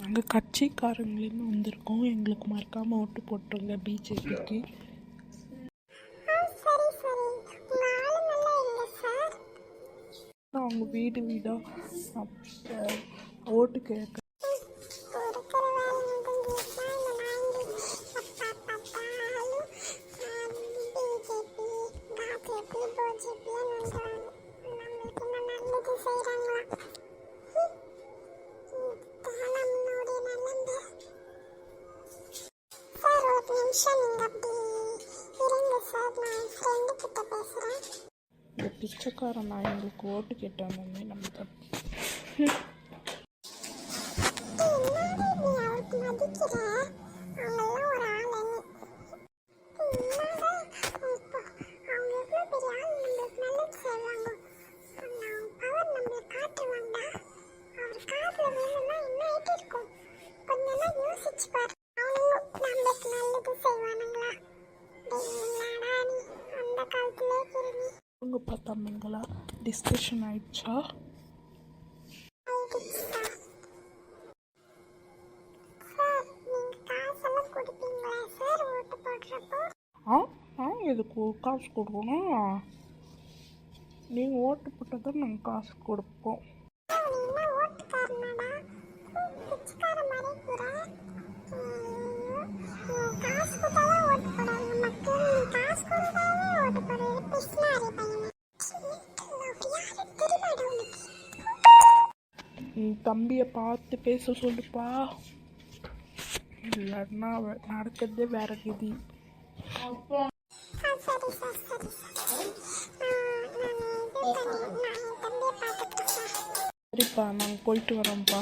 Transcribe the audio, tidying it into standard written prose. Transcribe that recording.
நாங்கள் கட்சிக்காரங்களேருந்து வந்திருக்கோம். எங்களுக்கு மறக்காமல் ஓட்டு போட்டுருங்க பிஜேபிக்கு. அவங்க வீடு வீடாக ஓட்டு கேட்க இந்த பிச்சைக்காரன் நான் எங்களுக்கு ஓட்டு கேட்டேன் மம்மி. நம்ம உங்க பார்த்தாமங்களா டிஸ்கஷன் ஆயிடுச்சா? எதுக்கு காசு கொடுக்கணும்? நீங்கள் ஓட்டு போட்டால் தான் நாங்கள் காசு கொடுப்போம். தம்பியை பார்த்து பேச சொல்லுப்பா, இல்லைன்னா நடக்கிறதே வேற கதி. சரிப்பா, நாங்கள் போயிட்டு வரோம்ப்பா.